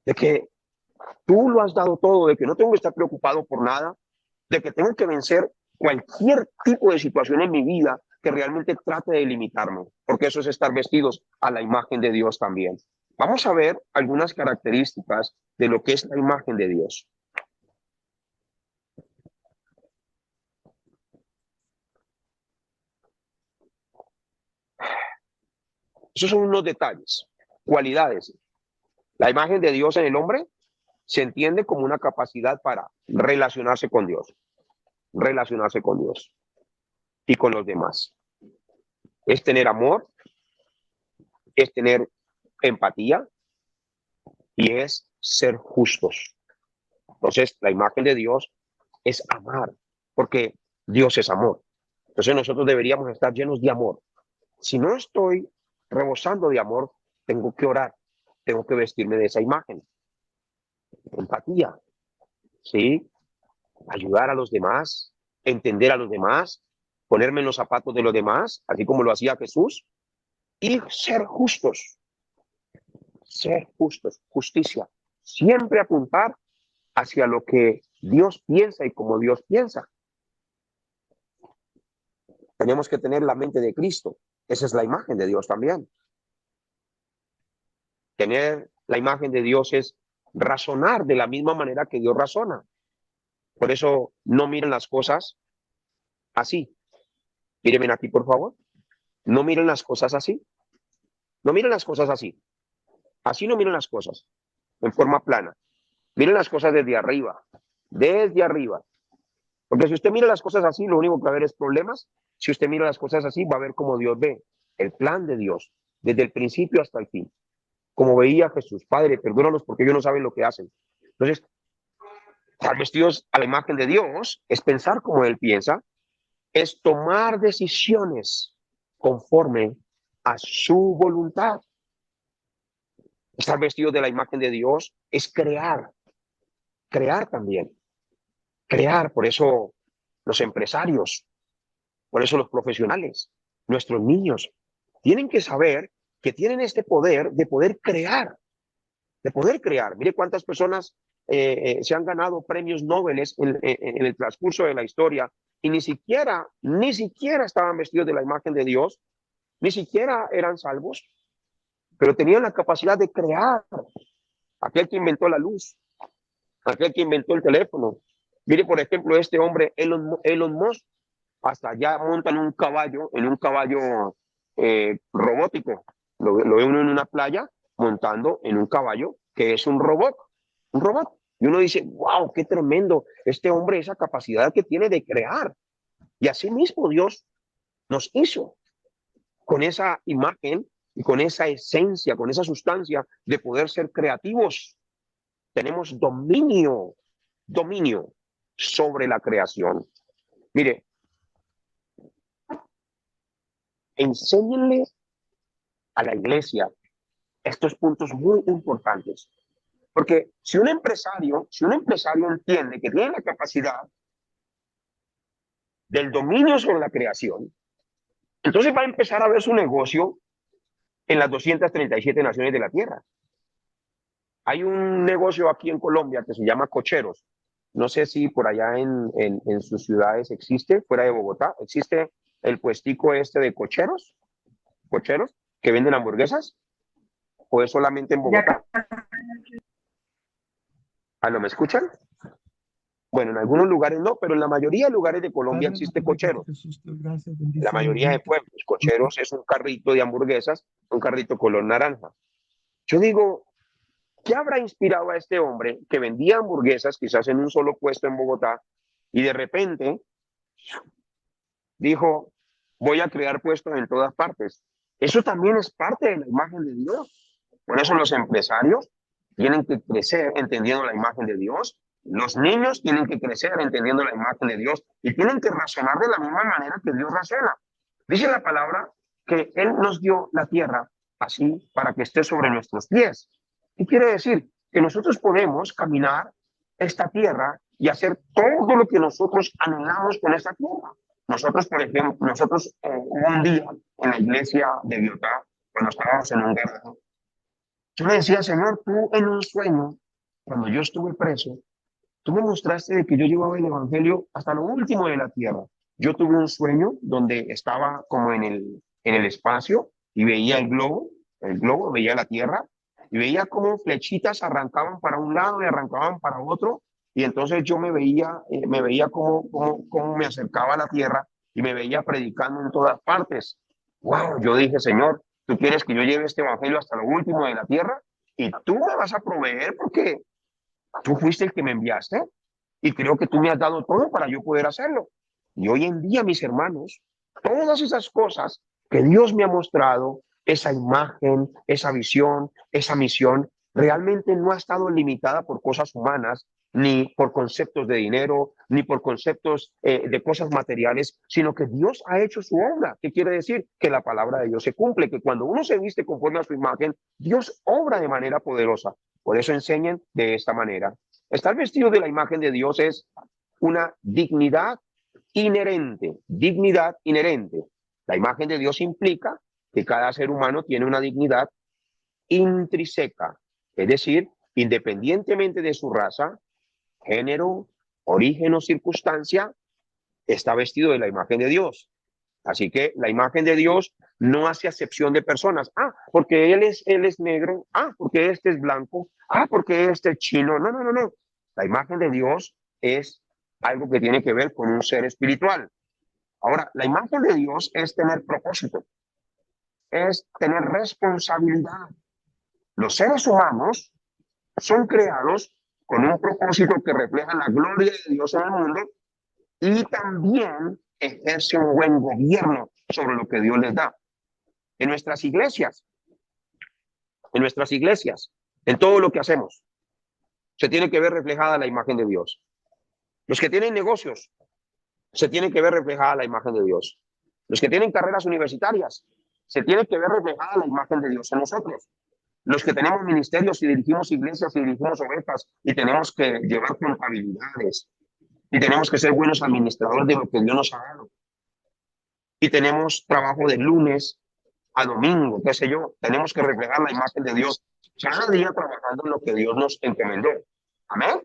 de que tú lo has dado todo, de que no tengo que estar preocupado por nada, de que tengo que vencer cualquier tipo de situación en mi vida que realmente trate de limitarme, porque eso es estar vestidos a la imagen de Dios también. Vamos a ver algunas características de lo que es la imagen de Dios. Esos son unos detalles, cualidades. La imagen de Dios en el hombre se entiende como una capacidad para relacionarse con Dios y con los demás. Es tener amor, es tener empatía y es ser justos. Entonces, la imagen de Dios es amar, porque Dios es amor. Entonces nosotros deberíamos estar llenos de amor. Si no estoy rebosando de amor, tengo que orar, tengo que vestirme de esa imagen. Empatía, ¿sí? Ayudar a los demás, entender a los demás, ponerme en los zapatos de los demás, así como lo hacía Jesús, y ser justos, justicia. Siempre apuntar hacia lo que Dios piensa y como Dios piensa. Tenemos que tener la mente de Cristo. Esa es la imagen de Dios también. Tener la imagen de Dios es razonar de la misma manera que Dios razona. Por eso no miren las cosas así. Mírenme aquí, por favor. No miren las cosas así. No miren las cosas así. Así no miren las cosas. En forma plana. Miren las cosas desde arriba. Desde arriba. Porque si usted mira las cosas así, lo único que va a haber es problemas. Si usted mira las cosas así, va a ver cómo Dios ve. El plan de Dios. Desde el principio hasta el fin. Como veía Jesús. Padre, perdónalos porque ellos no saben lo que hacen. Entonces, estar vestidos a la imagen de Dios es pensar como Él piensa. Es tomar decisiones conforme a su voluntad. Estar vestidos de la imagen de Dios es crear también. Crear, por eso los empresarios, por eso los profesionales, nuestros niños, tienen que saber que tienen este poder de poder crear, Mire cuántas personas se han ganado premios Nobel en el transcurso de la historia y ni siquiera estaban vestidos de la imagen de Dios, ni siquiera eran salvos, pero tenían la capacidad de crear. Aquel que inventó la luz, aquel que inventó el teléfono. Mire, por ejemplo, este hombre, Elon Musk, hasta allá monta en un caballo robótico. Lo ve uno en una playa montando en un caballo que es un robot. Y uno dice, wow, qué tremendo este hombre, esa capacidad que tiene de crear. Y así mismo Dios nos hizo con esa imagen y con esa esencia, con esa sustancia de poder ser creativos. Tenemos dominio sobre la creación. Mire, enséñenle a la iglesia estos puntos muy importantes. Porque si un empresario entiende que tiene la capacidad del dominio sobre la creación, entonces va a empezar a ver su negocio en las 237 naciones de la tierra. Hay un negocio aquí en Colombia que se llama Cocheros. No sé si por allá en sus ciudades existe, fuera de Bogotá, existe el puestico este de cocheros, que venden hamburguesas, o es solamente en Bogotá. ¿No me escuchan? Bueno, en algunos lugares no, pero en la mayoría de lugares de Colombia existe Cocheros. La mayoría de pueblos, Cocheros es un carrito de hamburguesas, un carrito color naranja. Yo digo, ¿qué habrá inspirado a este hombre que vendía hamburguesas quizás en un solo puesto en Bogotá y de repente dijo, voy a crear puestos en todas partes? Eso también es parte de la imagen de Dios. Por eso los empresarios tienen que crecer entendiendo la imagen de Dios. Los niños tienen que crecer entendiendo la imagen de Dios y tienen que razonar de la misma manera que Dios razona. Dice la palabra que Él nos dio la tierra así para que esté sobre nuestros pies. ¿Qué quiere decir? Que nosotros podemos caminar esta tierra y hacer todo lo que nosotros anhelamos con esta tierra. Nosotros, por ejemplo, un día en la iglesia de Biotá, cuando estábamos en un garaje, yo le decía, Señor, tú en un sueño, cuando yo estuve preso, tú me mostraste de que yo llevaba el evangelio hasta lo último de la tierra. Yo tuve un sueño donde estaba como en el espacio y veía el globo, veía la tierra y veía cómo flechitas arrancaban para un lado y arrancaban para otro. Y entonces yo me veía cómo me acercaba a la tierra y me veía predicando en todas partes. Wow, yo dije, Señor, tú quieres que yo lleve este evangelio hasta lo último de la tierra y tú me vas a proveer porque tú fuiste el que me enviaste y creo que tú me has dado todo para yo poder hacerlo. Y hoy en día, mis hermanos, todas esas cosas que Dios me ha mostrado, esa imagen, esa visión, esa misión, realmente no ha estado limitada por cosas humanas, ni por conceptos de dinero, ni por conceptos de cosas materiales, sino que Dios ha hecho su obra. ¿Qué quiere decir? Que la palabra de Dios se cumple, que cuando uno se viste conforme a su imagen, Dios obra de manera poderosa. Por eso enseñen de esta manera. Estar vestido de la imagen de Dios es una dignidad inherente, dignidad inherente. La imagen de Dios implica que cada ser humano tiene una dignidad intrínseca, es decir, independientemente de su raza, género, origen o circunstancia, está vestido de la imagen de Dios. Así que la imagen de Dios no hace acepción de personas. Porque él es negro. Porque este es blanco. Porque este es chino. No, no, no, no. La imagen de Dios es algo que tiene que ver con un ser espiritual. Ahora, la imagen de Dios es tener propósito, es tener responsabilidad. Los seres humanos son creados con un propósito que refleja la gloria de Dios en el mundo y también ejerce un buen gobierno sobre lo que Dios les da. En nuestras iglesias, en todo lo que hacemos, se tiene que ver reflejada la imagen de Dios. Los que tienen negocios, se tiene que ver reflejada la imagen de Dios. Los que tienen carreras universitarias, se tiene que ver reflejada la imagen de Dios en nosotros. Los que tenemos ministerios y dirigimos iglesias y dirigimos ovejas y tenemos que llevar contabilidades y tenemos que ser buenos administradores de lo que Dios nos ha dado. Y tenemos trabajo de lunes a domingo, qué sé yo. Tenemos que reflejar la imagen de Dios cada día trabajando en lo que Dios nos encomendó. Amén.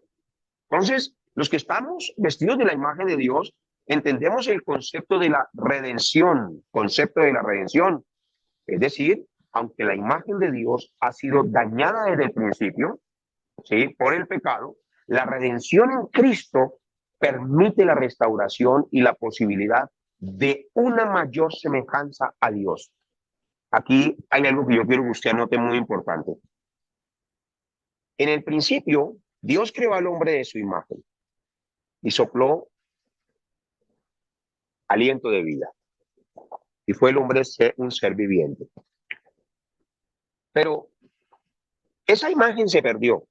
Entonces, los que estamos vestidos de la imagen de Dios, entendemos el concepto de la redención, Es decir, aunque la imagen de Dios ha sido dañada desde el principio, ¿sí?, por el pecado, la redención en Cristo permite la restauración y la posibilidad de una mayor semejanza a Dios. Aquí hay algo que yo quiero que usted anote muy importante. En el principio, Dios creó al hombre de su imagen y sopló aliento de vida. Y fue el hombre un ser viviente. Pero esa imagen se perdió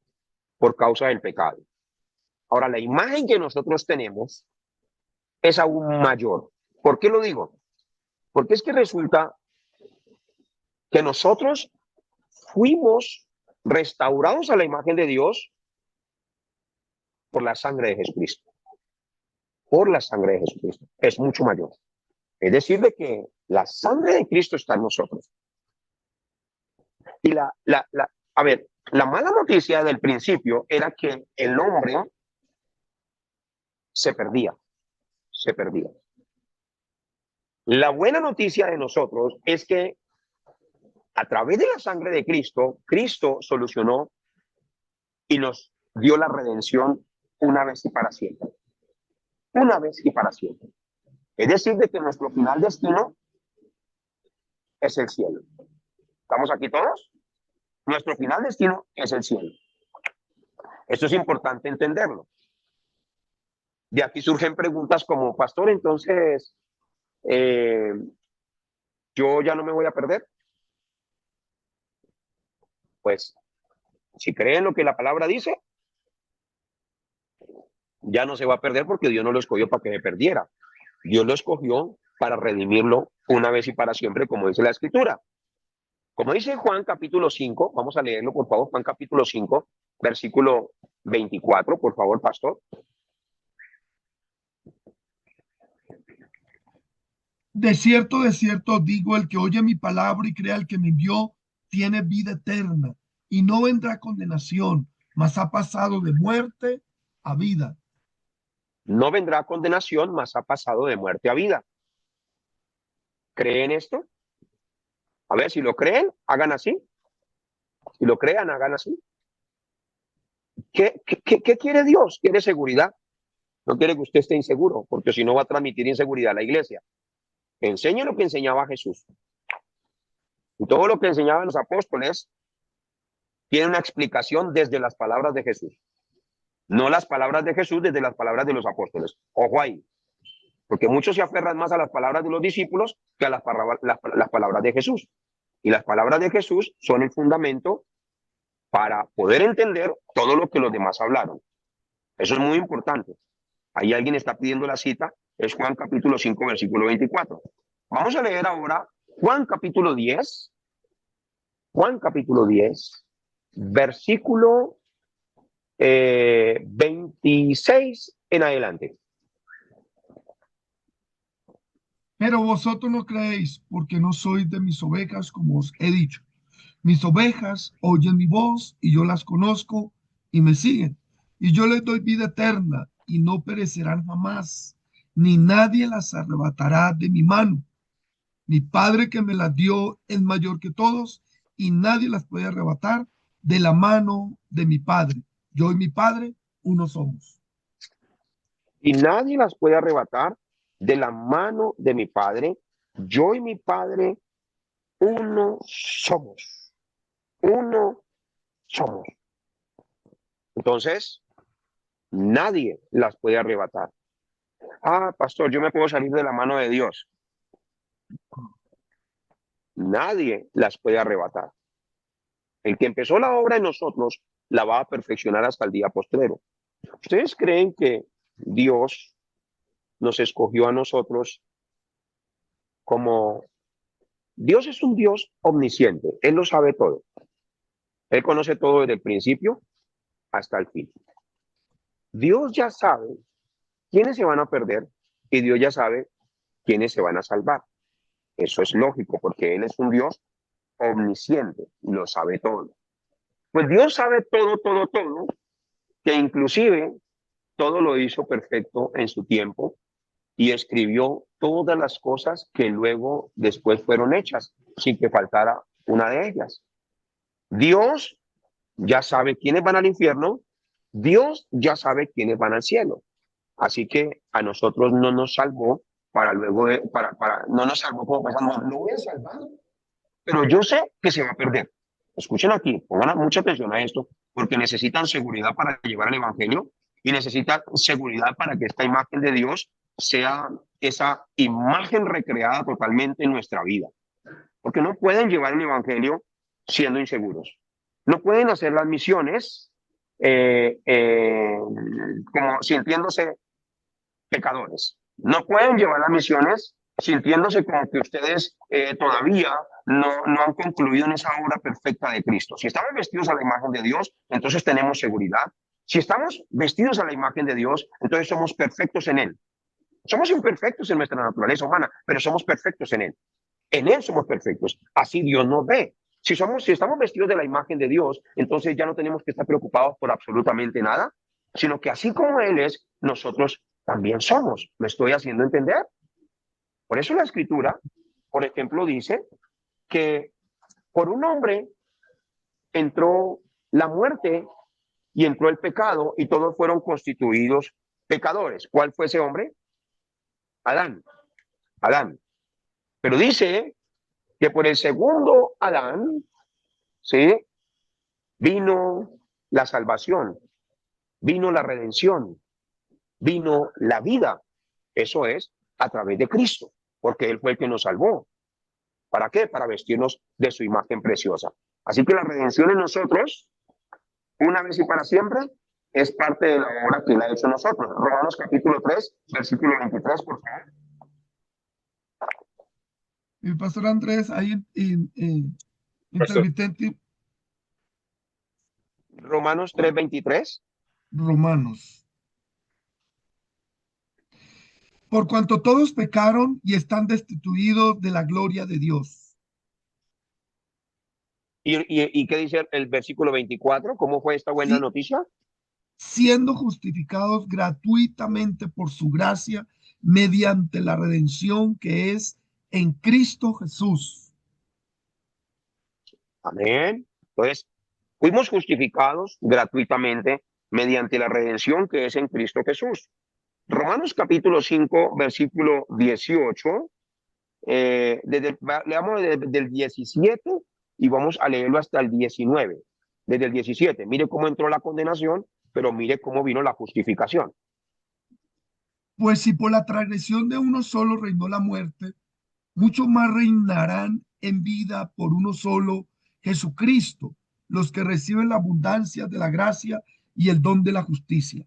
por causa del pecado. Ahora, la imagen que nosotros tenemos es aún mayor. ¿Por qué lo digo? Porque es que resulta que nosotros fuimos restaurados a la imagen de Dios por la sangre de Jesucristo. Por la sangre de Jesucristo. Es mucho mayor. Es decir, de que la sangre de Cristo está en nosotros. Y la mala noticia del principio era que el hombre se perdía. La buena noticia de nosotros es que a través de la sangre de Cristo, Cristo solucionó y nos dio la redención una vez y para siempre. Una vez y para siempre. Es decir, de que nuestro final destino es el cielo. ¿Estamos aquí todos? Nuestro final destino es el cielo. Esto es importante entenderlo. De aquí surgen preguntas como, pastor, entonces, ¿yo ya no me voy a perder? Pues, si creen lo que la palabra dice, ya no se va a perder porque Dios no lo escogió para que se perdiera. Dios lo escogió para redimirlo una vez y para siempre, como dice la Escritura. Como dice Juan capítulo 5, vamos a leerlo, por favor, Juan capítulo 5, versículo 24, por favor, pastor. De cierto, digo, el que oye mi palabra y crea al que me envió, tiene vida eterna y no vendrá a condenación, mas ha pasado de muerte a vida. No vendrá condenación, mas ha pasado de muerte a vida. ¿Creen esto? A ver, si lo creen, hagan así. Si lo crean, hagan así. ¿Qué quiere Dios? Quiere seguridad. No quiere que usted esté inseguro, porque si no va a transmitir inseguridad a la iglesia. Enseñe lo que enseñaba Jesús. Y todo lo que enseñaban los apóstoles tiene una explicación desde las palabras de Jesús. No las palabras de Jesús desde las palabras de los apóstoles. Ojo ahí. Porque muchos se aferran más a las palabras de los discípulos que a las palabras de Jesús. Y las palabras de Jesús son el fundamento para poder entender todo lo que los demás hablaron. Eso es muy importante. Ahí alguien está pidiendo la cita, es Juan capítulo 5, versículo 24. Vamos a leer ahora Juan capítulo 10, versículo 26 en adelante. Pero vosotros no creéis, porque no sois de mis ovejas, como os he dicho. Mis ovejas oyen mi voz, y yo las conozco, y me siguen. Y yo les doy vida eterna, y no perecerán jamás, ni nadie las arrebatará de mi mano. Mi Padre que me las dio es mayor que todos, y nadie las puede arrebatar de la mano de mi Padre. Yo y mi Padre, uno somos. Y nadie las puede arrebatar de la mano de mi Padre. Yo y mi Padre, uno somos. Uno somos. Entonces, nadie las puede arrebatar. Ah, pastor, yo me puedo salir de la mano de Dios. Nadie las puede arrebatar. El que empezó la obra en nosotros la va a perfeccionar hasta el día postrero. ¿Ustedes creen que Dios nos escogió a nosotros como... Dios es un Dios omnisciente, Él lo sabe todo. Él conoce todo desde el principio hasta el fin. Dios ya sabe quiénes se van a perder y Dios ya sabe quiénes se van a salvar. Eso es lógico porque Él es un Dios omnisciente y lo sabe todo. Pues Dios sabe todo, que inclusive todo lo hizo perfecto en su tiempo y escribió todas las cosas que luego después fueron hechas sin que faltara una de ellas. Dios ya sabe quiénes van al infierno, Dios ya sabe quiénes van al cielo. Así que a nosotros no nos salvó para luego, no nos salvó como pensando, lo voy a salvar, pero yo sé que se va a perder. Escuchen aquí, pongan mucha atención a esto, porque necesitan seguridad para llevar el evangelio y necesitan seguridad para que esta imagen de Dios sea esa imagen recreada totalmente en nuestra vida. Porque no pueden llevar el evangelio siendo inseguros. No pueden hacer las misiones como sintiéndose pecadores. No pueden llevar las misiones sintiéndose como que ustedes todavía no han concluido en esa obra perfecta de Cristo. Si estamos vestidos a la imagen de Dios, entonces tenemos seguridad. Si estamos vestidos a la imagen de Dios, entonces somos perfectos en Él. Somos imperfectos en nuestra naturaleza humana, pero somos perfectos en Él. En Él somos perfectos. Así Dios nos ve. Si estamos vestidos de la imagen de Dios, entonces ya no tenemos que estar preocupados por absolutamente nada, sino que así como Él es, nosotros también somos. ¿Me estoy haciendo entender? Por eso la Escritura, por ejemplo, dice que por un hombre entró la muerte y entró el pecado y todos fueron constituidos pecadores. ¿Cuál fue ese hombre? Adán. Pero dice que por el segundo Adán, ¿sí? Vino la salvación, vino la redención, vino la vida. Eso es a través de Cristo, porque Él fue el que nos salvó. ¿Para qué? Para vestirnos de su imagen preciosa. Así que la redención en nosotros, una vez y para siempre, es parte de la obra que Él ha hecho en nosotros. Romanos capítulo 3, versículo 23, por favor. El pastor Andrés, ahí intermitente. Romanos 3, 23. Romanos. Por cuanto todos pecaron y están destituidos de la gloria de Dios. ¿Y qué dice el versículo 24? ¿Cómo fue esta buena noticia? Siendo justificados gratuitamente por su gracia mediante la redención que es en Cristo Jesús. Amén. Entonces, fuimos justificados gratuitamente mediante la redención que es en Cristo Jesús. Romanos capítulo 5, versículo 18. Leamos desde el 17 y vamos a leerlo hasta el 19. Desde el 17, mire cómo entró la condenación, pero mire cómo vino la justificación. Pues si por la transgresión de uno solo reinó la muerte, mucho más reinarán en vida por uno solo, Jesucristo, los que reciben la abundancia de la gracia y el don de la justicia.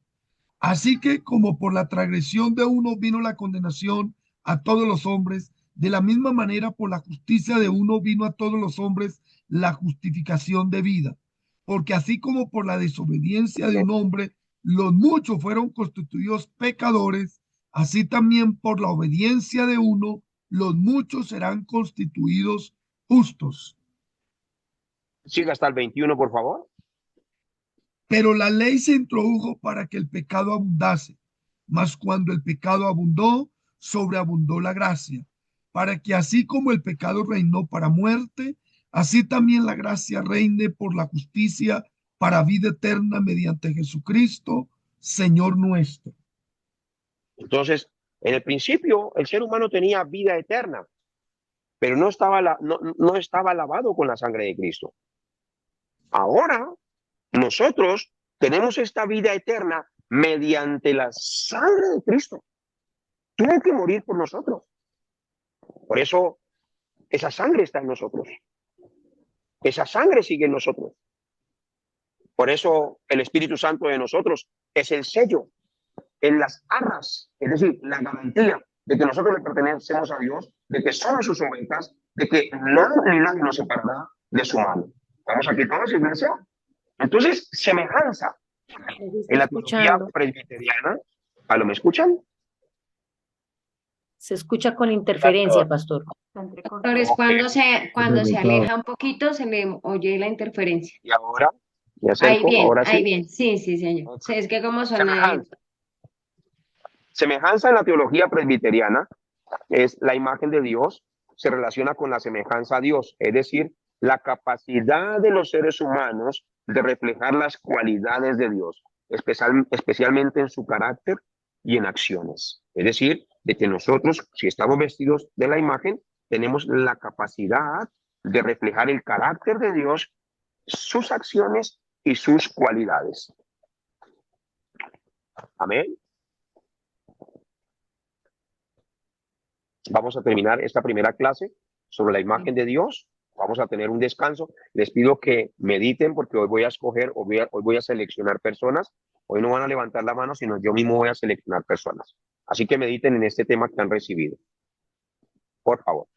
Así que como por la transgresión de uno vino la condenación a todos los hombres, de la misma manera por la justicia de uno vino a todos los hombres la justificación de vida. Porque así como por la desobediencia de un hombre los muchos fueron constituidos pecadores, así también por la obediencia de uno los muchos serán constituidos justos. Siga hasta el 21, por favor. Pero la ley se introdujo para que el pecado abundase, mas cuando el pecado abundó, sobreabundó la gracia, para que así como el pecado reinó para muerte, así también la gracia reine por la justicia para vida eterna mediante Jesucristo, Señor nuestro. Entonces, en el principio, el ser humano tenía vida eterna, pero no estaba lavado con la sangre de Cristo. Ahora, nosotros tenemos esta vida eterna mediante la sangre de Cristo. Tuvo que morir por nosotros. Por eso, esa sangre está en nosotros. Esa sangre sigue en nosotros. Por eso, el Espíritu Santo de nosotros es el sello en las arras, es decir, la garantía de que nosotros le pertenecemos a Dios, de que somos sus ovejas, de que nada ni nadie nos separará de su mano. ¿Estamos aquí todos, iglesia? Entonces, semejanza en la teología presbiteriana. ¿Aló, me escuchan? Se escucha con interferencia, pastor. Doctores, cuando se aleja un poquito, se le oye la interferencia. Y ahora, me Ahí acerco, bien, ahora ahí sí. bien. Sí, sí, señor. Sí, es que como suena. Semejanza. Semejanza en la teología presbiteriana es la imagen de Dios, se relaciona con la semejanza a Dios, es decir, la capacidad de los seres humanos de reflejar las cualidades de Dios, especialmente en su carácter y en acciones. Es decir, de que nosotros, si estamos vestidos de la imagen, tenemos la capacidad de reflejar el carácter de Dios, sus acciones y sus cualidades. Amén. Vamos a terminar esta primera clase sobre la imagen de Dios. Vamos a tener un descanso. Les pido que mediten porque hoy voy a escoger, hoy voy a seleccionar personas. Hoy no van a levantar la mano, sino yo mismo voy a seleccionar personas. Así que mediten en este tema que han recibido. Por favor.